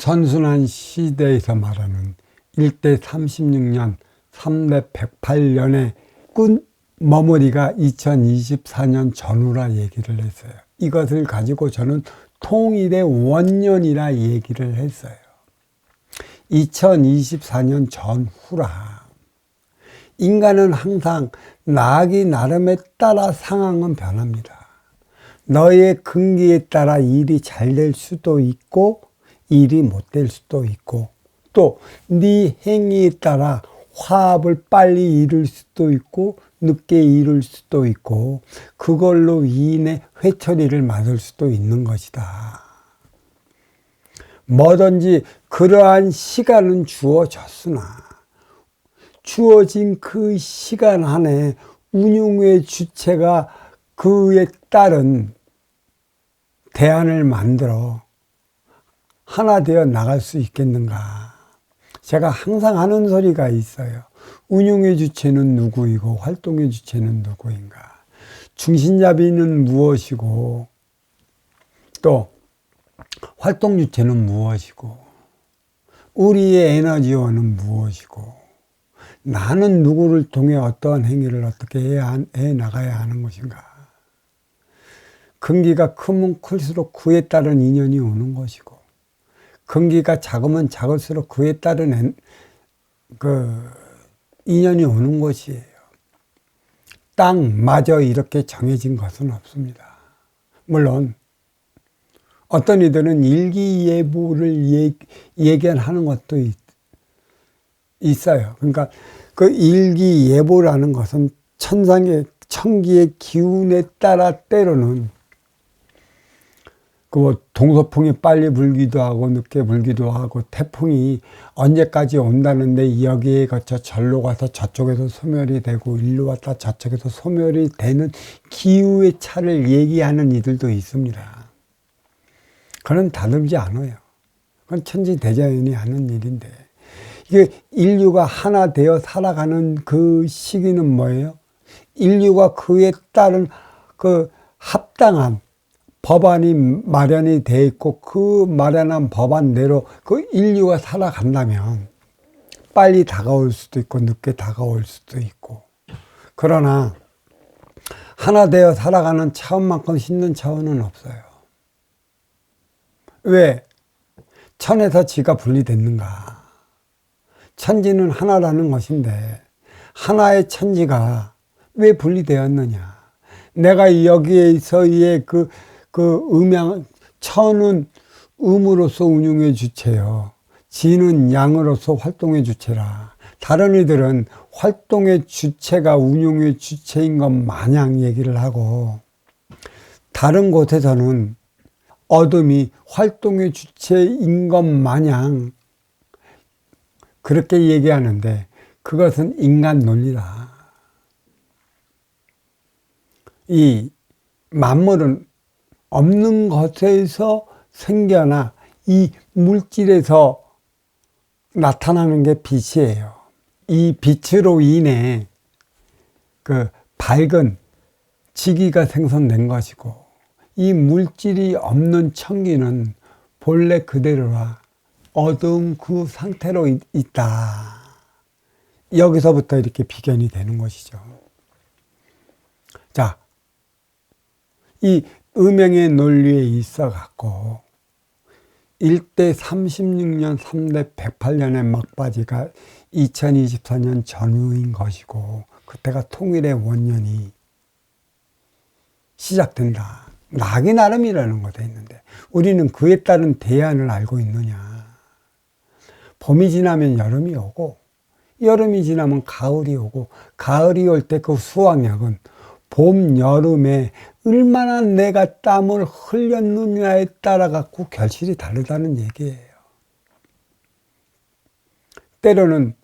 선순환 시대에서 말하는 1대 36년 3대 108년의 끝 머무리가 2024년 전후라 얘기를 했어요. 이것을 가지고 저는 통일의 원년이라 얘기를 했어요. 2024년 전후라. 인간은 항상 나기 나름에 따라 상황은 변합니다. 너의 근기에 따라 일이 잘 될 수도 있고 일이 못 될 수도 있고 또 네 행위에 따라 화합을 빨리 이룰 수도 있고 늦게 이룰 수도 있고 그걸로 인해 회처리를 맞을 수도 있는 것이다. 뭐든지 그러한 시간은 주어졌으나 주어진 그 시간 안에 운용의 주체가 그에 따른 대안을 만들어 하나 되어 나갈 수 있겠는가. 제가 항상 하는 소리가 있어요. 운용의 주체는 누구이고 활동의 주체는 누구인가. 중심잡이는 무엇이고 또 활동 주체는 무엇이고 우리의 에너지원은 무엇이고 나는 누구를 통해 어떠한 행위를 어떻게 해 나가야 하는 것인가. 근기가 크면 클수록 그에 따른 인연이 오는 것이고 근기가 작으면 작을수록 그에 따른 인연이 오는 것이에요. 땅마저 이렇게 정해진 것은 없습니다. 물론 어떤 이들은 일기예보를 예견하는 것도 있어요. 그러니까 그 일기예보라는 것은 천기의 기운에 따라 때로는 그 동서풍이 빨리 불기도 하고 늦게 불기도 하고 태풍이 언제까지 온다는데 여기에 거쳐 절로 가서 저쪽에서 소멸이 되고 일로 왔다 저쪽에서 소멸이 되는 기후의 차를 얘기하는 이들도 있습니다. 그건 다듬지 않아요. 그건 천지대자연이 하는 일인데 이게 인류가 하나 되어 살아가는 그 시기는 뭐예요? 인류가 그에 따른 그 합당한 법안이 마련이 돼 있고 그 마련한 법안대로 그 인류가 살아간다면 빨리 다가올 수도 있고 늦게 다가올 수도 있고 그러나 하나 되어 살아가는 차원만큼 힘든 차원은 없어요. 왜? 천에서 지가 분리됐는가? 천지는 하나라는 것인데 하나의 천지가 왜 분리되었느냐? 내가 여기에서의 그 천은 음으로서 운용의 주체요. 지는 양으로서 활동의 주체라. 다른 이들은 활동의 주체가 운용의 주체인 것 마냥 얘기를 하고 다른 곳에서는 어둠이 활동의 주체인 것 마냥 그렇게 얘기하는데 그것은 인간 논리다. 이 만물은 없는 것에서 생겨나 이 물질에서 나타나는 게 빛이에요. 이 빛으로 인해 그 밝은 지기가 생성된 것이고 이 물질이 없는 천기는 본래 그대로라 어두운 그 상태로 있다. 여기서부터 이렇게 비견이 되는 것이죠. 자, 이 음행의 논리에 있어 갖고 1대 36년 3대 108년의 막바지가 2024년 전후인 것이고 그때가 통일의 원년이 시작된다. 나기 나름이라는 것도 있는데 우리는 그에 따른 대안을 알고 있느냐. 봄이 지나면 여름이 오고 여름이 지나면 가을이 오고 가을이 올 때 그 수확량은 봄, 여름에 얼마나 내가 땀을 흘렸느냐에 따라 갖고 결실이 다르다는 얘기예요. 때로는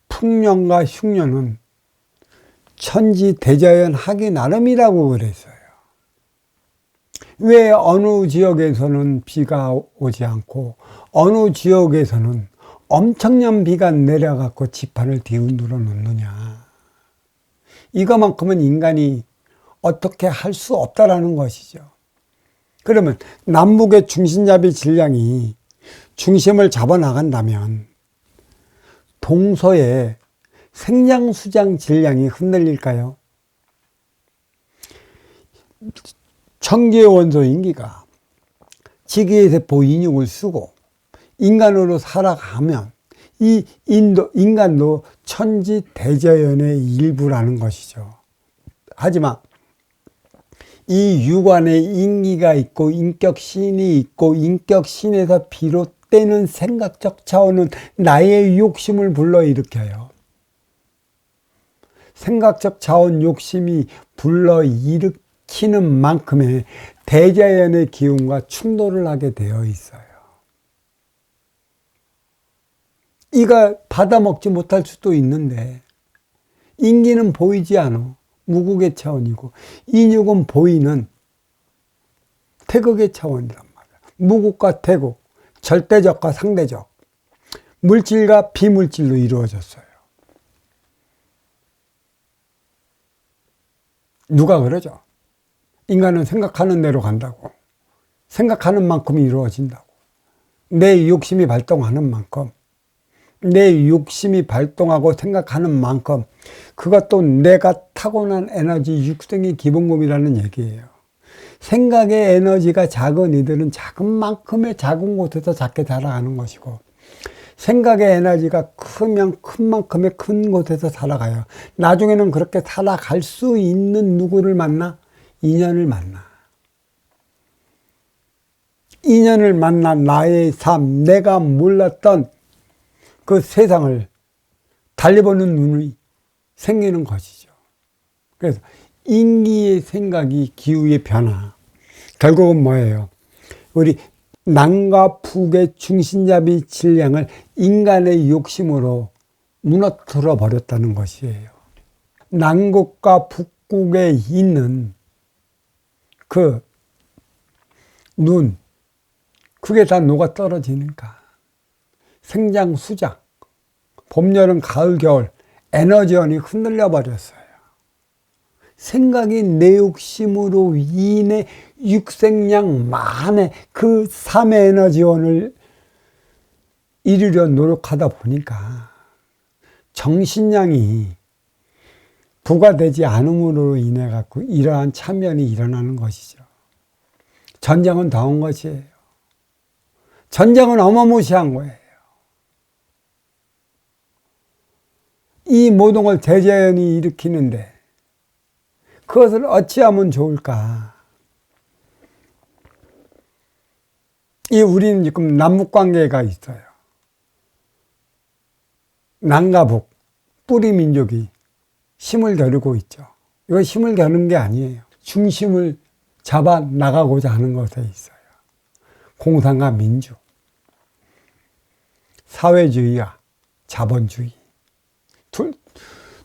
풍년과 흉년은 천지대자연 하기 나름이라고 그랬어요. 왜 어느 지역에서는 비가 오지 않고 어느 지역에서는 엄청난 비가 내려갖고 지판을 뒤흔들어 놓느냐. 이거만큼은 인간이 어떻게 할 수 없다라는 것이죠. 그러면 남북의 중심잡이 질량이 중심을 잡아나간다면 동서의 생장수장 질량이 흔들릴까요? 청기의 원소 인기가 지기의 세포 인육을 쓰고 인간으로 살아가면 이 인간도 천지 대자연의 일부라는 것이죠. 하지만 이 육안에 인기가 있고 인격신이 있고 인격신에서 비롯되는 생각적 차원은 나의 욕심을 불러일으켜요. 생각적 차원 욕심이 불러일으키는 만큼의 대자연의 기운과 충돌을 하게 되어 있어요. 이가 받아먹지 못할 수도 있는데 인기는 보이지 않아. 무국의 차원이고 인육은 보이는 태극의 차원이란 말이야. 무국과 태극, 절대적과 상대적, 물질과 비물질로 이루어졌어요. 누가 그러죠? 인간은 생각하는 대로 간다고. 생각하는 만큼 이루어진다고. 내 욕심이 발동하는 만큼, 내 욕심이 발동하고 생각하는 만큼 그것도 내가 타고난 에너지 육생의 기본금이라는 얘기예요. 생각의 에너지가 작은 이들은 작은 만큼의 작은 곳에서 작게 자라가는 것이고, 생각의 에너지가 크면 큰 만큼의 큰 곳에서 살아가요. 나중에는 그렇게 살아갈 수 있는 누구를 만나? 인연을 만나. 인연을 만나 나의 삶, 내가 몰랐던 그 세상을 달리보는 눈이 생기는 것이죠. 그래서 인기의 생각이 기후의 변화. 결국은 뭐예요? 우리 남과 북의 중심잡이 질량을 인간의 욕심으로 무너뜨려 버렸다는 것이에요. 남국과 북국에 있는 그 눈, 그게 다 녹아 떨어지니까 생장, 수장, 봄, 여름, 가을, 겨울 에너지원이 흔들려 버렸어요. 생각이 내 욕심으로 인해 육생량 만의 그 3의 에너지원을 이루려 노력하다 보니까 정신량이 부과되지 않음으로 인해 갖고 이러한 참연이 일어나는 것이죠. 전쟁은 더한 것이에요. 전쟁은 어마무시한 거예요. 이 모든 걸 대자연이 일으키는데 그것을 어찌하면 좋을까? 우리는 지금 남북관계가 있어요. 남과 북, 뿌리 민족이 힘을 겨루고 있죠. 이거 힘을 겨루는 게 아니에요. 중심을 잡아 나가고자 하는 것에 있어요. 공산과 민주, 사회주의와 자본주의.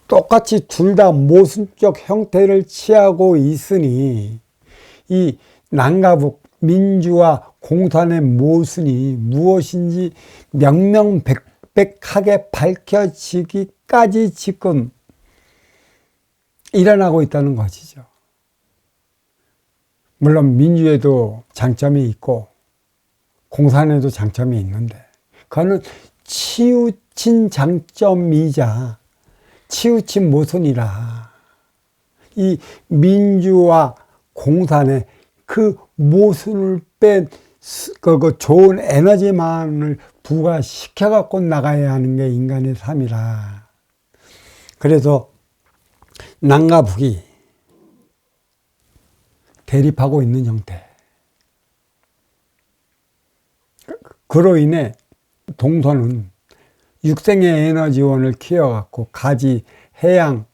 똑같이 둘 다 모순적 형태를 취하고 있으니 이 남과 북, 민주와 공산의 모순이 무엇인지 명명백백하게 밝혀지기까지 지금 일어나고 있다는 것이죠. 물론 민주에도 장점이 있고 공산에도 장점이 있는데 그거는 치우친 장점이자 치우친 모순이라 이 민주와 공산의 그 모순을 뺀 그 좋은 에너지만을 부과시켜 갖고 나가야 하는 게 인간의 삶이라. 그래서 남과 북이 대립하고 있는 형태. 그로 인해 동서는 육생의 에너지원을 키워갖고 가지, 해양,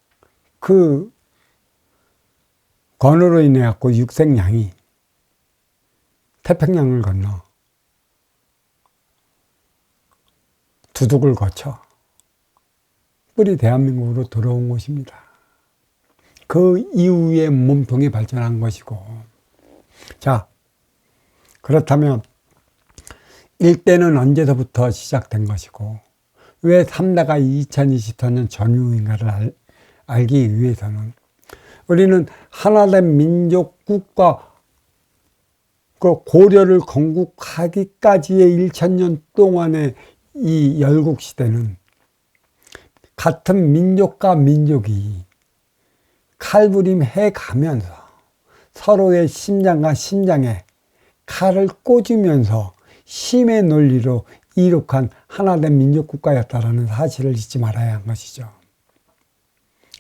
그 건으로 인해 갖고 육생량이 태평양을 건너 두둑을 거쳐 뿌리 대한민국으로 들어온 것입니다. 그 이후에 몸통이 발전한 것이고, 자, 그렇다면 일대는 언제서부터 시작된 것이고, 왜 3대가 2024년 전후인가를 알기 위해서는 우리는 하나된 민족 국가 그 고려를 건국하기까지의 1000년 동안의 이 열국시대는 같은 민족과 민족이 칼부림 해가면서 서로의 심장과 심장에 칼을 꽂으면서 힘의 논리로 이룩한 하나된 민족국가였다라는 사실을 잊지 말아야 한 것이죠.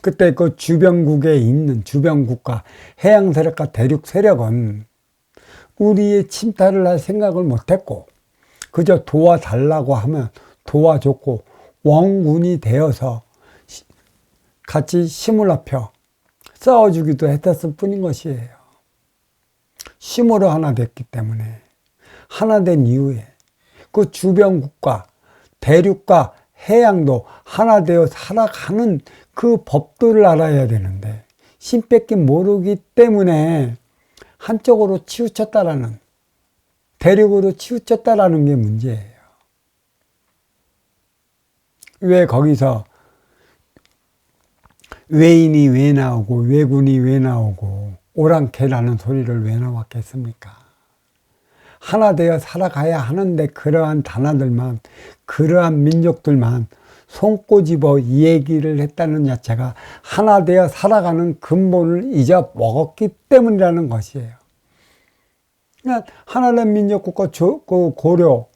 그때 그 주변국에 있는 주변국가, 해양 세력과 대륙 세력은 우리의 침탈을 할 생각을 못했고 그저 도와달라고 하면 도와줬고 원군이 되어서 같이 힘을 합혀 싸워주기도 했었을 뿐인 것이에요. 힘으로 하나 됐기 때문에 하나 된 이후에 그 주변국가, 대륙과 해양도 하나 되어 살아가는 그 법도를 알아야 되는데 힘 뺏기 모르기 때문에 한쪽으로 치우쳤다라는, 대륙으로 치우쳤다라는 게 문제예요. 왜 거기서 외인이 왜 나오고 왜군이 왜 나오고 오랑캐라는 소리를 왜 나왔겠습니까? 하나 되어 살아가야 하는데 그러한 단어들만, 그러한 민족들만 손꼬집어 얘기를 했다는 자체가 하나 되어 살아가는 근본을 잊어먹었기 때문이라는 것이에요. 그러니까 하나된 민족국가 고려,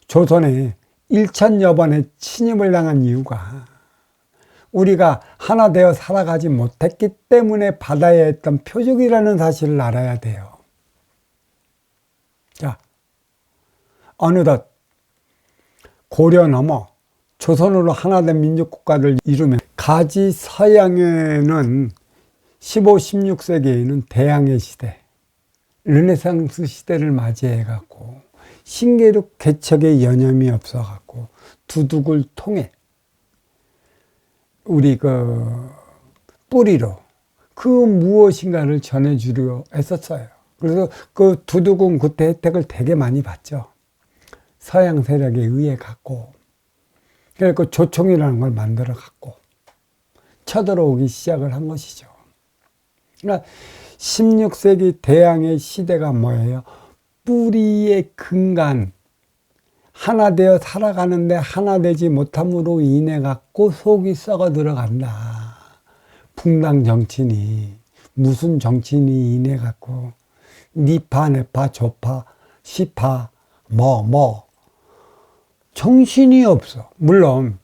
조선에 1000여 번의 침입을 당한 이유가 우리가 하나 되어 살아가지 못했기 때문에 받아야 했던 표적이라는 사실을 알아야 돼요. 자, 어느덧 고려 넘어 조선으로 하나된 민족국가를 이루면 가지 서양에는 15, 16세기에는 대항해 시대, 르네상스 시대를 맞이해갖고 신계륙 개척에 여념이 없어갖고 두둑을 통해 우리 그 뿌리로 그 무엇인가를 전해주려 했었어요. 그래서 그 두둑은 그때 혜택을 되게 많이 받죠. 서양 세력에 의해 갖고. 그래서 그 조총이라는 걸 만들어 갖고 쳐들어오기 시작을 한 것이죠. 그러니까 16세기 대항해 시대가 뭐예요? 뿌리의 근간, 하나 되어 살아가는데 하나 되지 못함으로 인해 갖고 속이 썩어 들어간다. 풍당 정치니 무슨 정치니 인해 갖고 니파 내파 조파 시파 뭐 정신이 없어. 물론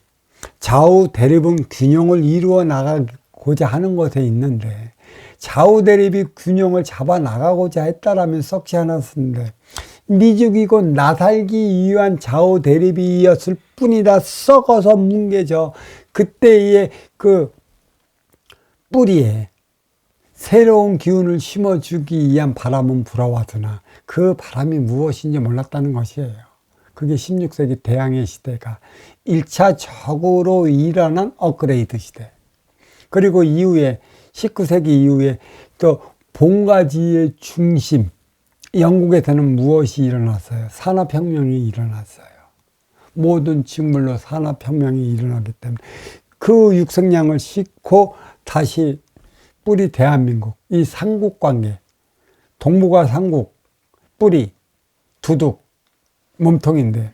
좌우 대립은 균형을 이루어 나가고자 하는 것에 있는데 좌우 대립이 균형을 잡아 나가고자 했다라면 썩지 않았는데 미죽이고 나살기 위한 좌우 대립이었을 뿐이라 썩어서 뭉개져 그때의 그 뿌리에 새로운 기운을 심어주기 위한 바람은 불어왔으나 그 바람이 무엇인지 몰랐다는 것이에요. 그게 16세기 대항해 시대가 1차적으로 일어난 업그레이드 시대. 그리고 이후에 19세기 이후에 또 봉가지의 중심, 영국에서는 무엇이 일어났어요? 산업혁명이 일어났어요. 모든 직물로 산업혁명이 일어나기 때문에 그 육성량을 싣고 다시 뿌리 대한민국, 이 삼국관계, 동북아 삼국, 뿌리, 두둑, 몸통인데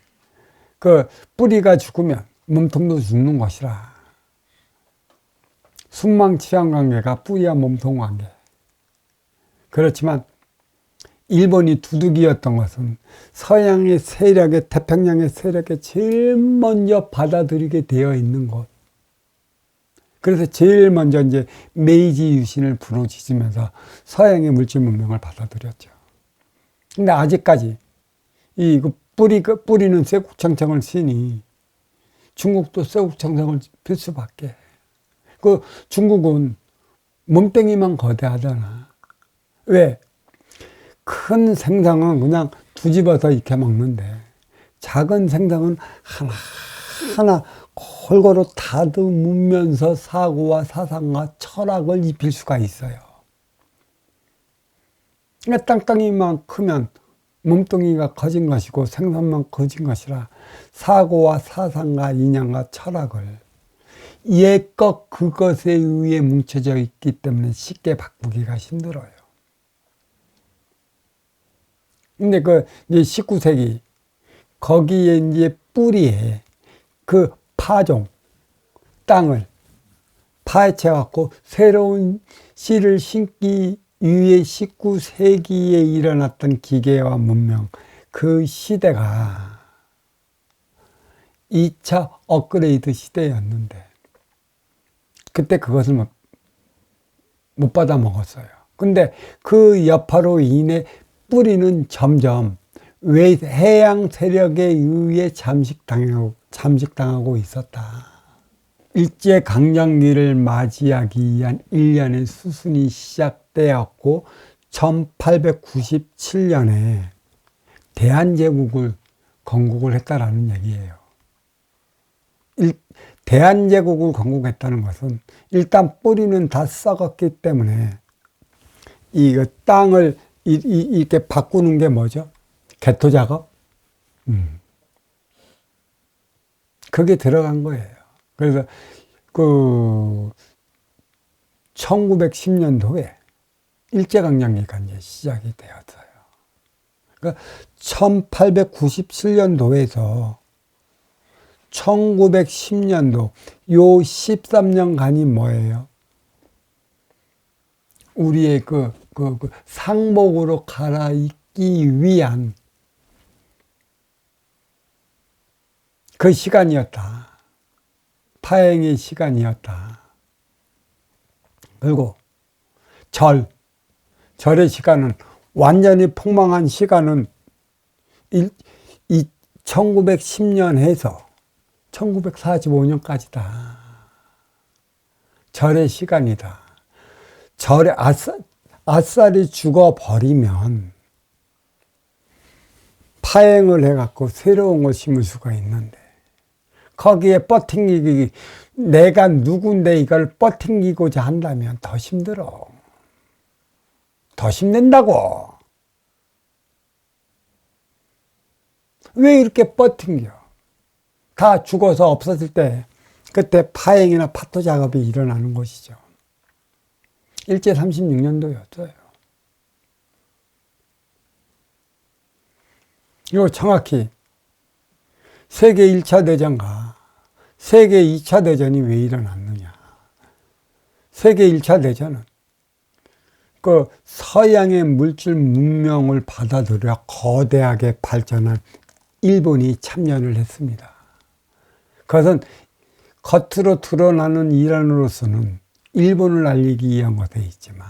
그 뿌리가 죽으면 몸통도 죽는 것이라. 숙망치환관계가 뿌리와 몸통 관계. 그렇지만 일본이 두둑이었던 것은 서양의 세력의, 태평양의 세력에 제일 먼저 받아들이게 되어 있는 것. 그래서 제일 먼저 이제 메이지 유신을 부르짖으면서 서양의 물질 문명을 받아들였죠. 근데 아직까지 이 뿌리는 쇠국창청을 쓰니 중국도 쇠국창청을 필 수밖에. 그 중국은 몸뚱이만 거대하잖아. 왜? 큰 생선은 그냥 뒤집어서 익혀 먹는데 작은 생선은 하나하나 골고루 다듬으면서 사고와 사상과 철학을 입힐 수가 있어요. 그러니까 땅덩이만 크면 몸뚱이가 커진 것이고 생선만 커진 것이라 사고와 사상과 인연과 철학을 옛것 그것에 의해 뭉쳐져 있기 때문에 쉽게 바꾸기가 힘들어요. 근데 이제 19세기, 거기에 이제 뿌리에 그 파종, 땅을 파헤쳐갖고 새로운 씨를 심기 위해 19세기에 일어났던 기계와 문명, 그 시대가 2차 업그레이드 시대였는데, 그때 그것을 못 받아 먹었어요. 근데 그 여파로 인해 뿌리는 점점 해양 세력에 의해 잠식당하고 있었다. 일제강점기를 맞이하기 위한 일련의 수순이 시작되었고 1897년에 대한제국을 건국을 했다라는 얘기예요. 대한제국을 건국했다는 것은 일단 뿌리는 다 썩었기 때문에 이 땅을 이렇게 바꾸는 게 뭐죠? 개토 작업? 그게 들어간 거예요. 그래서 1910년도에 일제강점기가 이제 시작이 되었어요. 그러니까 1897년도에서 1910년도 요 13년간이 뭐예요? 우리의 상복으로 갈아입기 위한 그 시간이었다. 파행의 시간이었다. 그리고 절의 시간은, 완전히 폭망한 시간은 1910년에서 1945년까지다. 절의 시간이다. 절에 아싸리 죽어버리면 파행을 해갖고 새로운 걸 심을 수가 있는데, 거기에 버팅기기, 내가 누군데 이걸 버팅기고자 한다면 더 힘들어. 더 힘든다고. 왜 이렇게 버팅겨? 다 죽어서 없어질 때, 그때 파행이나 파토 작업이 일어나는 것이죠. 일제 36년도였어요. 이거 정확히 세계 1차 대전과 세계 2차 대전이 왜 일어났느냐. 세계 1차 대전은 그 서양의 물질 문명을 받아들여 거대하게 발전한 일본이 참여를 했습니다. 그것은 겉으로 드러나는 일환으로서는 일본을 알리기 위한 것에 있지만,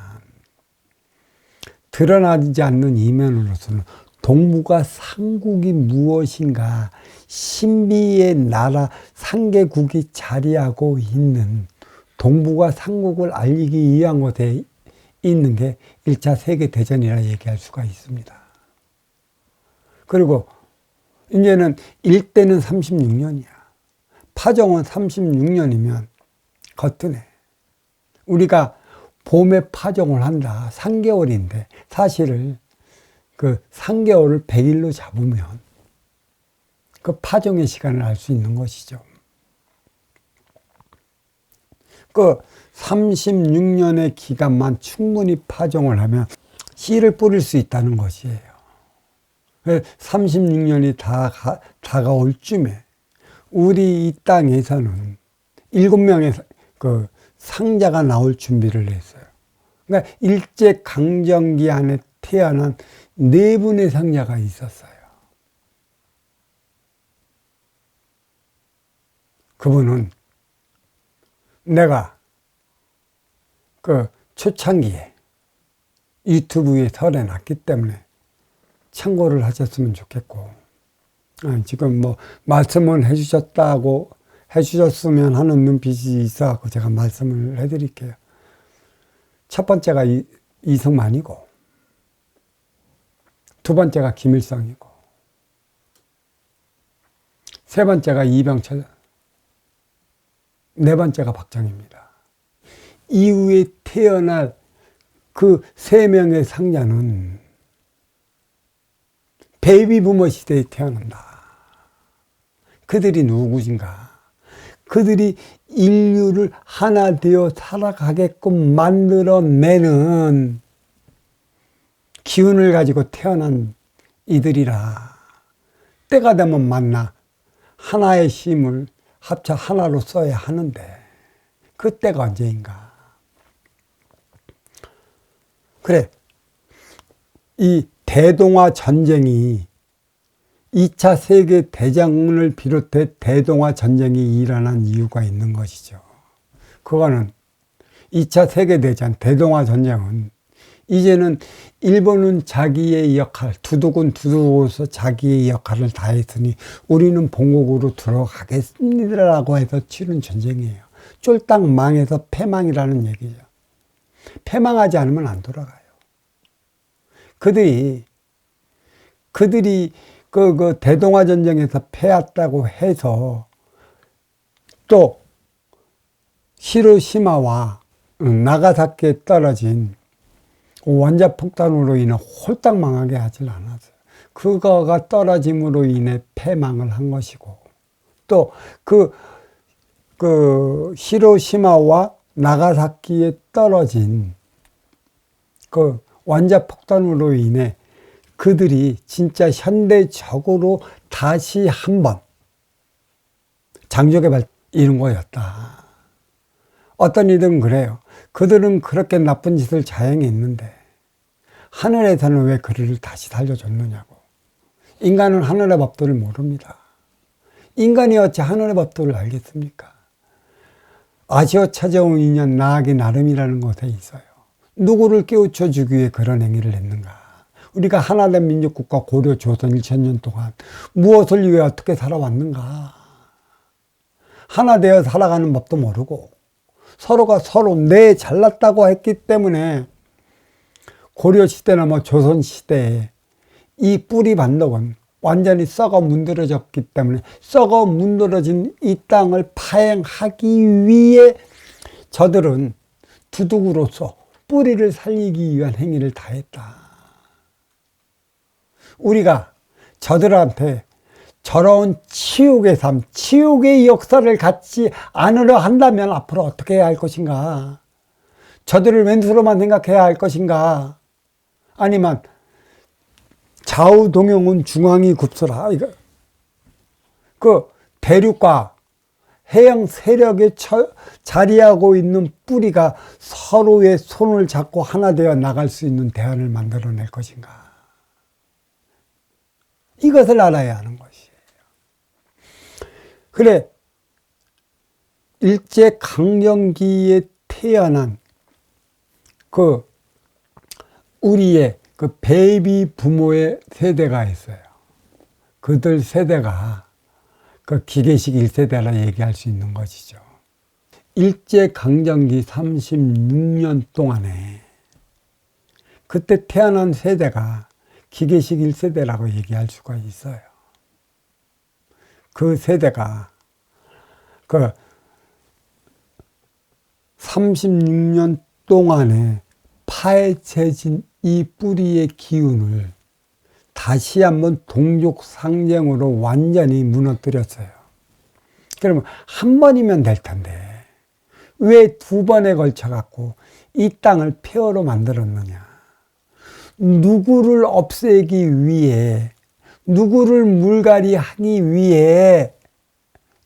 드러나지 않는 이면으로서는 동북아 삼국이 무엇인가, 신비의 나라 상계국이 자리하고 있는 동북아 삼국을 알리기 위한 것에 있는 게 1차 세계대전이라 얘기할 수가 있습니다. 그리고 이제는 일대는 36년이야. 파종은 36년이면 거뜬해. 우리가 봄에 파종을 한다. 3개월인데 사실을 그 3개월을 100일로 잡으면 그 파종의 시간을 알 수 있는 것이죠. 그 36년의 기간만 충분히 파종을 하면 씨를 뿌릴 수 있다는 것이에요. 36년이 다가올 쯤에 우리 이 땅에서는 7명의 그 상자가 나올 준비를 했어요. 그러니까 일제강점기 안에 태어난 4분의 상자가 있었어요. 그분은 내가 그 초창기에 유튜브에 설해놨기 때문에 참고를 하셨으면 좋겠고, 지금 뭐 말씀을 해주셨으면 하는 눈빛이 있어서 제가 말씀을 해드릴게요. 첫 번째가 이승만이고, 두 번째가 김일성이고, 세 번째가 이병철, 네 번째가 박정희입니다. 이후에 태어날 그 3명의 상자는 베이비부머 시대에 태어난다. 그들이 누구신가? 그들이 인류를 하나 되어 살아가게끔 만들어내는 기운을 가지고 태어난 이들이라 때가 되면 만나 하나의 힘을 합쳐 하나로 써야 하는데 그 때가 언제인가. 그래, 이 대동아 전쟁이 2차 세계대전을 비롯해 대동아 전쟁이 일어난 이유가 있는 것이죠. 그거는 2차 세계대전, 대동아 전쟁은 이제는 일본은 자기의 역할, 두둑은 두둑으로서 자기의 역할을 다했으니 우리는 본국으로 들어가겠습니다라고 해서 치른 전쟁이에요. 쫄딱 망해서 패망이라는 얘기죠. 패망하지 않으면 안 돌아가요. 그들이 그 대동아 전쟁에서 패했다고 해서 또 히로시마와 나가사키에 떨어진 원자폭탄으로 인해 홀딱 망하게 하질 않았어요. 그거가 떨어짐으로 인해 패망을 한 것이고, 또 그 히로시마와 나가사키에 떨어진 그 원자폭탄으로 인해 그들이 진짜 현대적으로 다시 한번 장족의 이룬 거였다. 어떤 이들은 그래요. 그들은 그렇게 나쁜 짓을 자행했는데 하늘에서는 왜 그들을 다시 살려줬느냐고. 인간은 하늘의 법도를 모릅니다. 인간이 어찌 하늘의 법도를 알겠습니까? 아시어 찾아온 인연 나하기 나름이라는 것에 있어요. 누구를 깨우쳐 주기 위해 그런 행위를 했는가. 우리가 하나된 민족국가 고려 조선 2000년 동안 무엇을 위해 어떻게 살아왔는가. 하나 되어 살아가는 법도 모르고 서로가 서로 내 잘났다고 했기 때문에 고려시대나 조선시대에 이 뿌리 반덕은 완전히 썩어 문드러졌기 때문에 썩어 문드러진 이 땅을 파행하기 위해 저들은 두둑으로서 뿌리를 살리기 위한 행위를 다했다. 우리가 저들한테 저런 치욕의 삶, 치욕의 역사를 갖지 않으려 한다면 앞으로 어떻게 해야 할 것인가? 저들을 왼수로만 생각해야 할 것인가? 아니면 좌우 동용은 중앙이 굽소라. 그 대륙과 해양 세력에 자리하고 있는 뿌리가 서로의 손을 잡고 하나 되어 나갈 수 있는 대안을 만들어낼 것인가? 이것을 알아야 하는 것이에요. 그래, 일제강점기에 태어난 우리의 베이비 부모의 세대가 있어요. 그들 세대가 기계식 1세대라 얘기할 수 있는 것이죠. 일제강점기 36년 동안에 그때 태어난 세대가 기계식 1세대라고 얘기할 수가 있어요. 그 세대가 36년 동안에 파헤쳐진 이 뿌리의 기운을 다시 한번 동족상쟁으로 완전히 무너뜨렸어요. 그러면 한 번이면 될 텐데 왜 두 번에 걸쳐 갖고 이 땅을 폐허로 만들었느냐. 누구를 없애기 위해, 누구를 물갈이하기 위해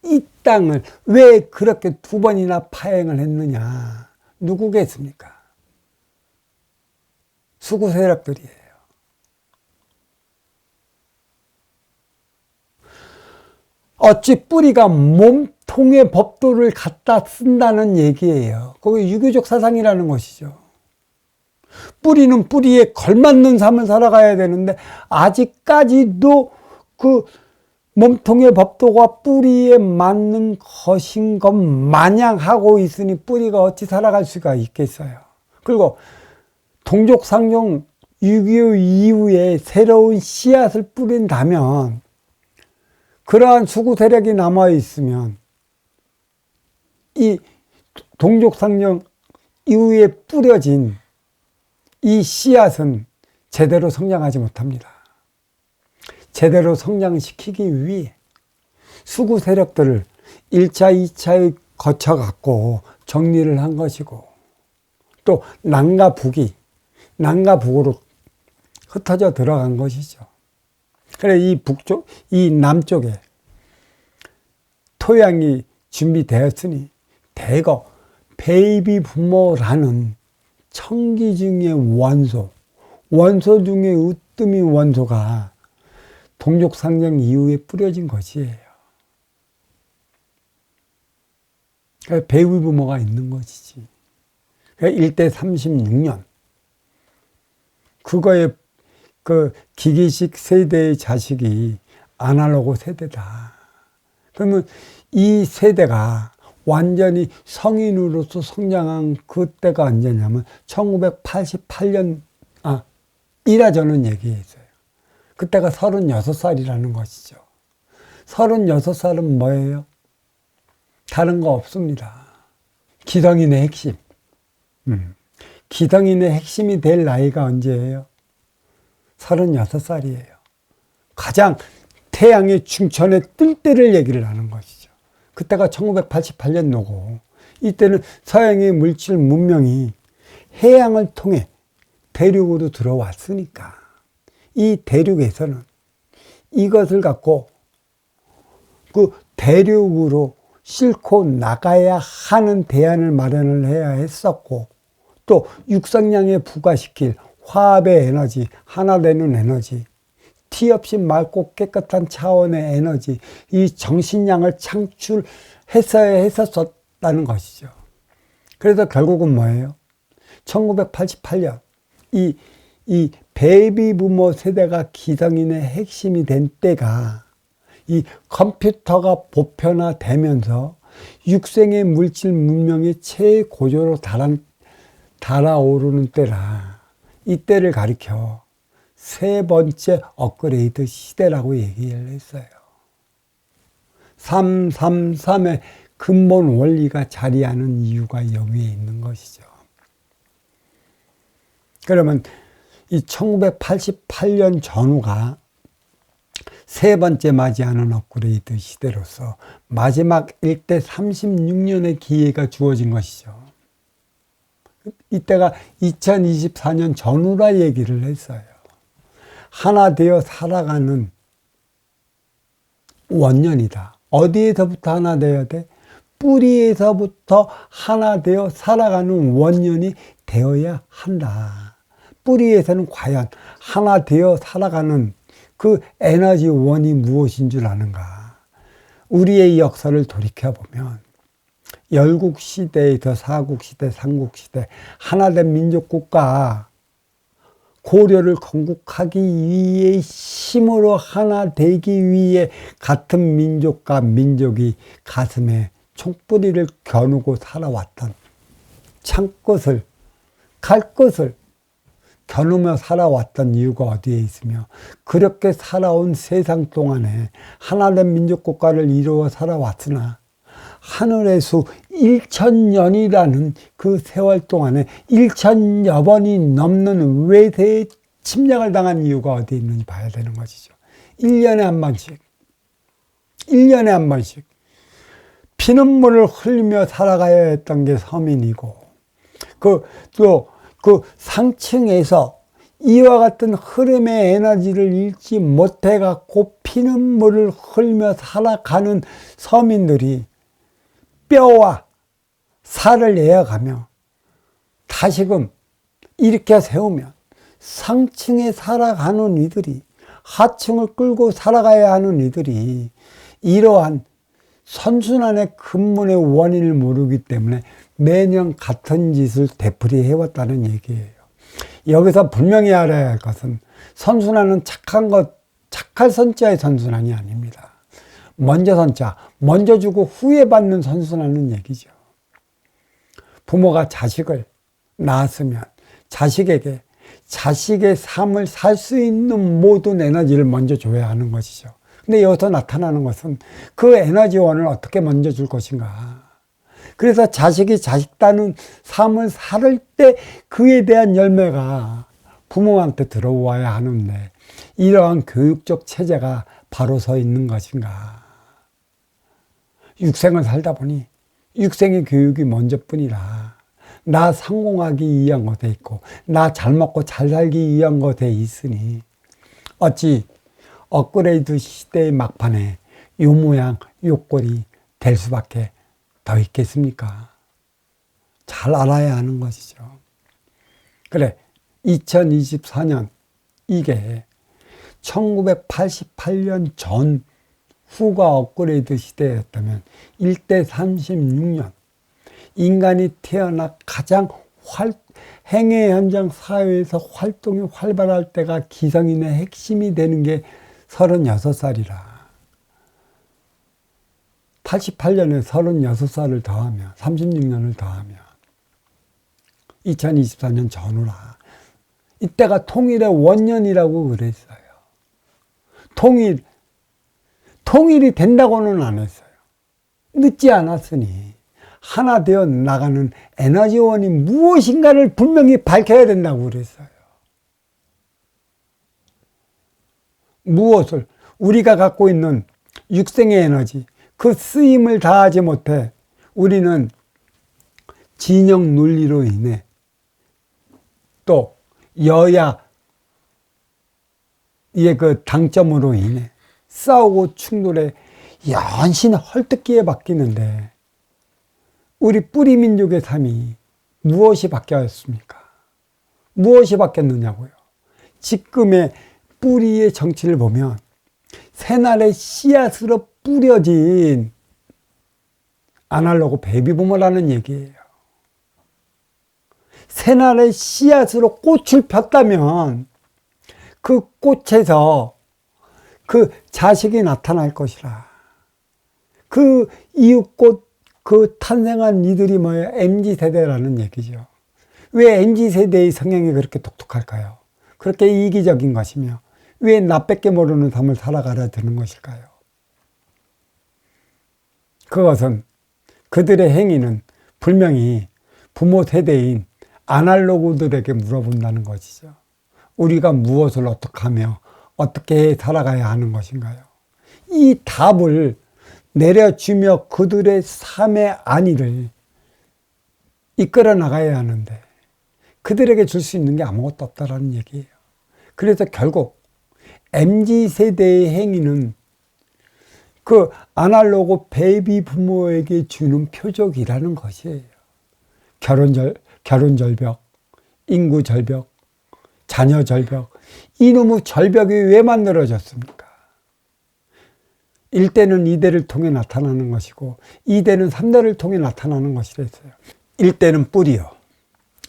이 땅을 왜 그렇게 두 번이나 파행을 했느냐. 누구겠습니까? 수구 세력들이에요. 어찌 뿌리가 몸통의 법도를 갖다 쓴다는 얘기예요. 그게 유교적 사상이라는 것이죠. 뿌리는 뿌리에 걸맞는 삶을 살아가야 되는데 아직까지도 그 몸통의 법도가 뿌리에 맞는 것인 것 마냥 하고 있으니 뿌리가 어찌 살아갈 수가 있겠어요. 그리고 동족상종 6.25 이후에 새로운 씨앗을 뿌린다면 그러한 수구 세력이 남아있으면 이 동족상종 이후에 뿌려진 이 씨앗은 제대로 성장하지 못합니다. 제대로 성장시키기 위해 수구 세력들을 1차, 2차에 거쳐갖고 정리를 한 것이고 또 남과 북으로 흩어져 들어간 것이죠. 그래, 이 북쪽, 이 남쪽에 토양이 준비되었으니 대거 베이비 부모라는 청기 중의 원소 중에 으뜸이 원소가 동족상정 이후에 뿌려진 것이에요. 그러니까 베이비 부모가 있는 것이지. 그러니까 1대 36년. 그거에 그 기계식 세대의 자식이 아날로그 세대다. 그러면 이 세대가 완전히 성인으로서 성장한 그때가 언제냐면 1988년, 1화 저는 얘기했어요. 그때가 36살이라는 것이죠. 36살은 뭐예요? 다른 거 없습니다. 기성인의 핵심. 기성인의 핵심이 될 나이가 언제예요? 36살이에요. 가장 태양의 중천에 뜰 때를 얘기를 하는 것이죠. 그때가 1988년도고 이때는 서양의 물질 문명이 해양을 통해 대륙으로 들어왔으니까 이 대륙에서는 이것을 갖고 그 대륙으로 싣고 나가야 하는 대안을 마련을 해야 했었고, 또 육성량에 부과시킬 화합의 에너지, 하나 되는 에너지, 티 없이 맑고 깨끗한 차원의 에너지, 이 정신량을 창출했어야 했었다는 것이죠. 그래서 결국은 뭐예요? 1988년 이 베이비 부모 세대가 기성인의 핵심이 된 때가 이 컴퓨터가 보편화되면서 육생의 물질 문명이 최고조로 달아오르는 때라, 이때를 가리켜 세 번째 업그레이드 시대라고 얘기를 했어요. 333의 근본 원리가 자리하는 이유가 여기에 있는 것이죠. 그러면 이 1988년 전후가 세 번째 맞이하는 업그레이드 시대로서 마지막 1대 36년의 기회가 주어진 것이죠. 이때가 2024년 전후라 얘기를 했어요. 하나 되어 살아가는 원년이다. 어디에서부터 하나 되어야 돼? 뿌리에서부터 하나 되어 살아가는 원년이 되어야 한다. 뿌리에서는 과연 하나 되어 살아가는 그 에너지 원이 무엇인 줄 아는가? 우리의 역사를 돌이켜보면 열국시대에서 사국시대, 삼국시대, 하나된 민족국가 고려를 건국하기 위해 힘으로 하나 되기 위해 같은 민족과 민족이 가슴에 총뿌리를 겨누고 살아왔던, 창것을, 칼것을 겨누며 살아왔던 이유가 어디에 있으며, 그렇게 살아온 세상 동안에 하나된 민족국가를 이루어 살아왔으나 하늘의 수 1000년이라는 그 세월 동안에 1000여 번이 넘는 외세의 침략을 당한 이유가 어디에 있는지 봐야 되는 것이죠. 1년에 한 번씩, 1년에 한 번씩 피눈물을 흘리며 살아가야 했던 게 서민이고, 그 상층에서 이와 같은 흐름의 에너지를 잃지 못해갖고 피눈물을 흘리며 살아가는 서민들이 뼈와 살을 내어가며 다시금 일으켜 세우면 상층에 살아가는 이들이, 하층을 끌고 살아가야 하는 이들이 이러한 선순환의 근본의 원인을 모르기 때문에 매년 같은 짓을 되풀이해왔다는 얘기예요. 여기서 분명히 알아야 할 것은 선순환은 착할 선자의 선순환이 아닙니다. 먼저 선자, 먼저 주고 후에 받는 선순환은 얘기죠. 부모가 자식을 낳았으면 자식에게 자식의 삶을 살 수 있는 모든 에너지를 먼저 줘야 하는 것이죠. 근데 여기서 나타나는 것은 그 에너지원을 어떻게 먼저 줄 것인가. 그래서 자식이 자식다는 삶을 살 때 그에 대한 열매가 부모한테 들어와야 하는데, 이러한 교육적 체제가 바로 서 있는 것인가. 육생을 살다 보니 육생의 교육이 먼저뿐이라 나 성공하기 위한 것에 있고 나 잘 먹고 잘 살기 위한 것에 있으니 어찌 업그레이드 시대의 막판에 요 모양 요 꼴이 될 수밖에 더 있겠습니까? 잘 알아야 하는 것이죠. 그래, 2024년 이게 1988년 전 후가 업그레이드 시대였다면 1대 36년 인간이 태어나 가장 행회 현장 사회에서 활동이 활발할 때가 기성인의 핵심이 되는 게 36살이라 88년에 36살을 더하면 36년을 더하면 2024년 전후라. 이때가 통일의 원년이라고 그랬어요. 통일이 된다고는 안 했어요. 늦지 않았으니 하나 되어 나가는 에너지원이 무엇인가를 분명히 밝혀야 된다고 그랬어요. 무엇을 우리가 갖고 있는 육생의 에너지 그 쓰임을 다하지 못해 우리는 진영 논리로 인해 또 여야의 그 당점으로 인해 싸우고 충돌해 연신 헐뜯기에 바뀌는데 우리 뿌리 민족의 삶이 무엇이 바뀌었습니까? 무엇이 바뀌었느냐고요. 지금의 뿌리의 정치를 보면 새날의 씨앗으로 뿌려진 아날로그 베이비부머라는 얘기예요. 새날의 씨앗으로 꽃을 폈다면 그 꽃에서 그 자식이 나타날 것이라. 그 이웃꽃 그 탄생한 이들이 뭐예요? MZ세대라는 얘기죠. 왜 MZ세대의 성향이 그렇게 독특할까요? 그렇게 이기적인 것이며 왜 나밖에 모르는 삶을 살아가려 드는 것일까요? 그것은 그들의 행위는 분명히 부모 세대인 아날로그들에게 물어본다는 것이죠. 우리가 무엇을 어떻게 하며 어떻게 살아가야 하는 것인가요? 이 답을 내려주며 그들의 삶의 안위를 이끌어 나가야 하는데 그들에게 줄 수 있는 게 아무것도 없다라는 얘기예요. 그래서 결국 MZ세대의 행위는 그 아날로그 베이비 부모에게 주는 표적이라는 것이에요. 결혼 절벽, 인구 절벽, 자녀 절벽. 이놈의 절벽이 왜 만들어졌습니까? 1대는 2대를 통해 나타나는 것이고 2대는 3대를 통해 나타나는 것이랬어요. 1대는 뿌리요.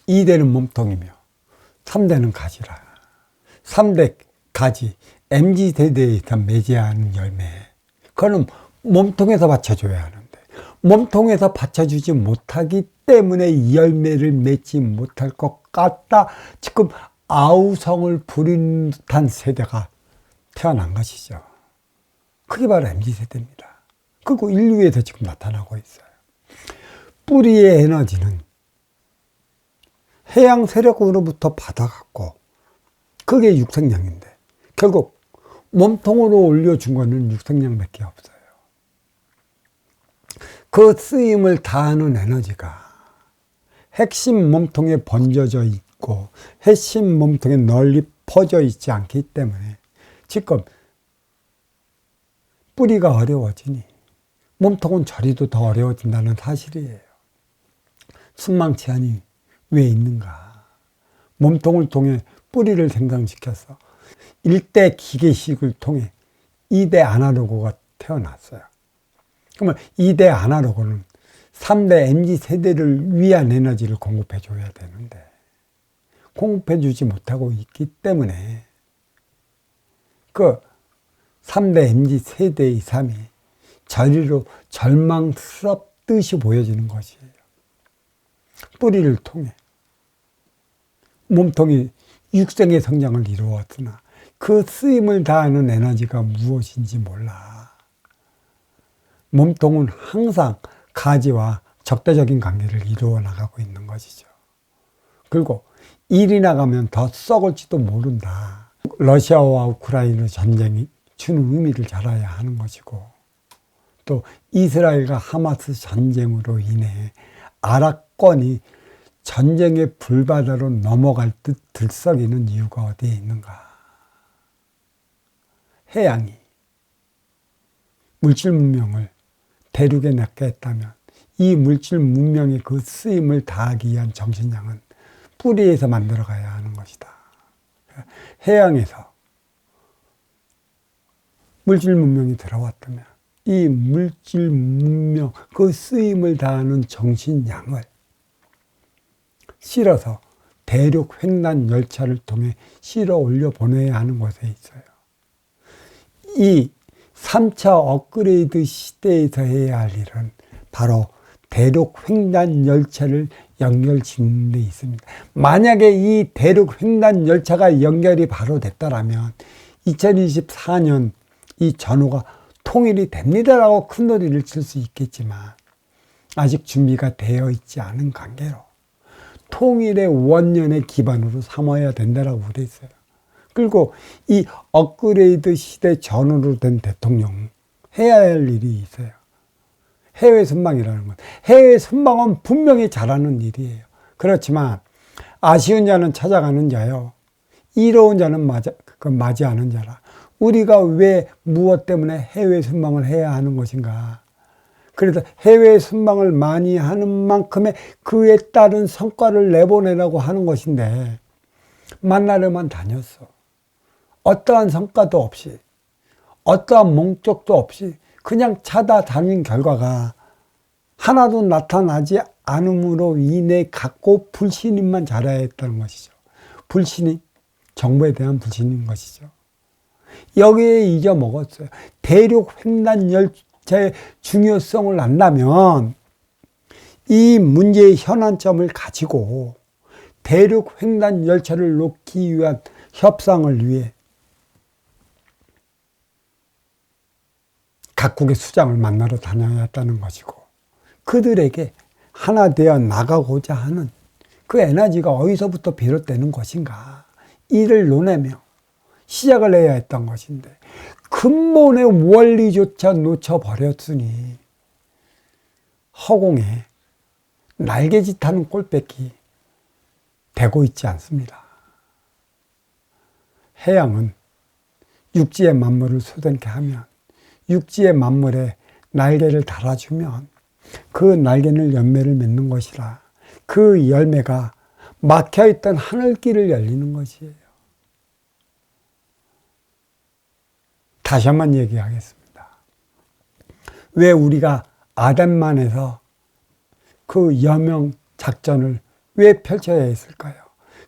2대는 몸통이며 3대는 가지라. 3대 가지, MZ세대에서 맺어야 열매. 그거는 몸통에서 받쳐줘야 하는데 몸통에서 받쳐주지 못하기 때문에 이 열매를 맺지 못할 것 같다. 지금 아우성을 부린 듯한 세대가 태어난 것이죠. 그게 바로 MZ세대입니다. 그리고 인류에서 지금 나타나고 있어요. 뿌리의 에너지는 해양 세력으로부터 받아갔고 그게 육생량인데 결국 몸통으로 올려준 거는 육생량밖에 없어요. 그 쓰임을 다하는 에너지가 핵심 몸통에 번져져 있고 핵심 몸통에 널리 퍼져 있지 않기 때문에 지금 뿌리가 어려워지니 몸통은 저리도 더 어려워진다는 사실이에요. 순망치안이 왜 있는가? 몸통을 통해 뿌리를 생성시켜서 1대 기계식을 통해 2대 아날로그가 태어났어요. 그러면 2대 아날로그는 3대 MZ세대를 위한 에너지를 공급해 줘야 되는데 공급해 주지 못하고 있기 때문에 그 3대 MZ세대의 삶이 저리로 절망스럽듯이 보여지는 것이에요. 뿌리를 통해 몸통이 육생의 성장을 이루었으나 그 쓰임을 다하는 에너지가 무엇인지 몰라. 몸통은 항상 가지와 적대적인 관계를 이루어 나가고 있는 것이죠. 그리고 일이 나가면 더 썩을지도 모른다. 러시아와 우크라이나 전쟁이 주는 의미를 잘 알아야 하는 것이고 또 이스라엘과 하마스 전쟁으로 인해 아랍권이 전쟁의 불바다로 넘어갈 듯 들썩이는 이유가 어디에 있는가? 해양이 물질 문명을 대륙에 맺게 했다면 이 물질 문명의 그 쓰임을 다하기 위한 정신량은 뿌리에서 만들어 가야 하는 것이다. 해양에서 물질 문명이 들어왔다면 이 물질 문명 그 쓰임을 다하는 정신량을 실어서 대륙 횡단 열차를 통해 실어 올려 보내야 하는 곳에 있어요. 이 3차 업그레이드 시대에서 해야 할 일은 바로 대륙 횡단 열차를 연결짓는 데 있습니다. 만약에 이 대륙 횡단 열차가 연결이 바로 됐다라면 2024년 이 전후가 통일이 됩니다라고 큰 소리를 칠 수 있겠지만 아직 준비가 되어 있지 않은 관계로 통일의 원년의 기반으로 삼아야 된다라고 그랬어요. 그리고 이 업그레이드 시대 전후로 된 대통령 해야 할 일이 있어요. 해외 순방이라는 것. 해외 순방은 분명히 잘하는 일이에요. 그렇지만 아쉬운 자는 찾아가는 자요. 이로운 자는 맞이하는 자라. 우리가 왜 무엇 때문에 해외 순방을 해야 하는 것인가. 그래서 해외 순방을 많이 하는 만큼의 그에 따른 성과를 내보내라고 하는 것인데 만나려만 다녔어. 어떠한 성과도 없이 어떠한 목적도 없이 그냥 찾아다닌 결과가 하나도 나타나지 않음으로 인해 갖고 불신임만 자라야 했다는 것이죠. 불신임, 정부에 대한 불신인 것이죠. 여기에 잊어먹었어요. 대륙 횡단 열차의 중요성을 안다면 이 문제의 현안점을 가지고 대륙 횡단 열차를 놓기 위한 협상을 위해 각국의 수장을 만나러 다녀야 했다는 것이고 그들에게 하나 되어 나가고자 하는 그 에너지가 어디서부터 비롯되는 것인가 이를 논하며 시작을 해야 했던 것인데 근본의 원리조차 놓쳐버렸으니 허공에 날개짓하는 꼴밖이 되고 있지 않습니다. 해양은 육지의 만물을 솟게 하면 육지의 만물에 날개를 달아주면 그 날개는 열매를 맺는 것이라 그 열매가 막혀있던 하늘길을 열리는 것이에요. 다시 한번 얘기하겠습니다. 왜 우리가 아덴만에서 그 여명 작전을 왜 펼쳐야 했을까요?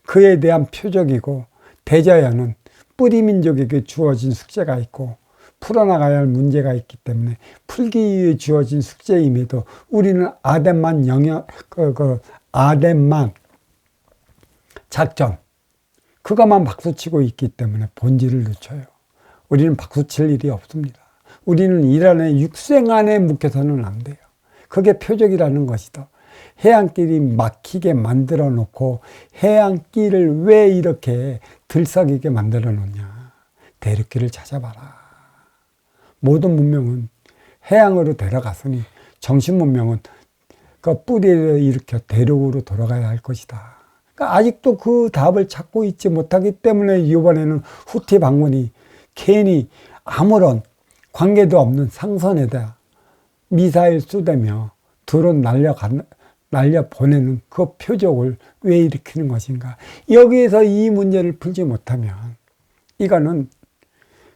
그에 대한 표적이고 대자연은 뿌리 민족에게 주어진 숙제가 있고 풀어나가야 할 문제가 있기 때문에 풀기 위해 주어진 숙제임에도 우리는 아덴만 아덴만 작전 그것만 박수치고 있기 때문에 본질을 놓쳐요. 우리는 박수칠 일이 없습니다. 우리는 일 안에 육생 안에 묵혀서는 안 돼요. 그게 표적이라는 것이다. 해안길이 막히게 만들어 놓고 해안길을 왜 이렇게 들썩이게 만들어 놓냐. 대륙길을 찾아봐라. 모든 문명은 해양으로 데려갔으니 정신 문명은 그 뿌리를 일으켜 대륙으로 돌아가야 할 것이다. 그러니까 아직도 그 답을 찾고 있지 못하기 때문에 이번에는 후티 방문이 괜히 아무런 관계도 없는 상선에다 미사일 쏘대며 드론 날려보내는 그 표적을 왜 일으키는 것인가. 여기에서 이 문제를 풀지 못하면 이거는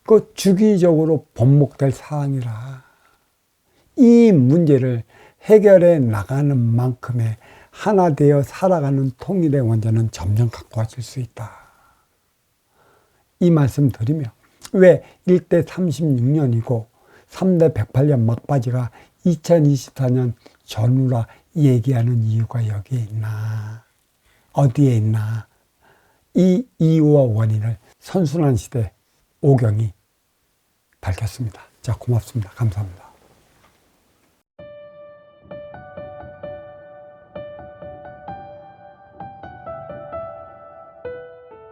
그 주기적으로 번복될 사항이라 이 문제를 해결해 나가는 만큼의 하나 되어 살아가는 통일의 원전은 점점 가까워질 수 있다. 이 말씀 드리며 왜 1대 36년이고 3대 108년 막바지가 2024년 전후라 얘기하는 이유가 여기에 있나 어디에 있나 이 이유와 원인을 선순환 시대 오경이 밝혔습니다. 자, 고맙습니다. 감사합니다.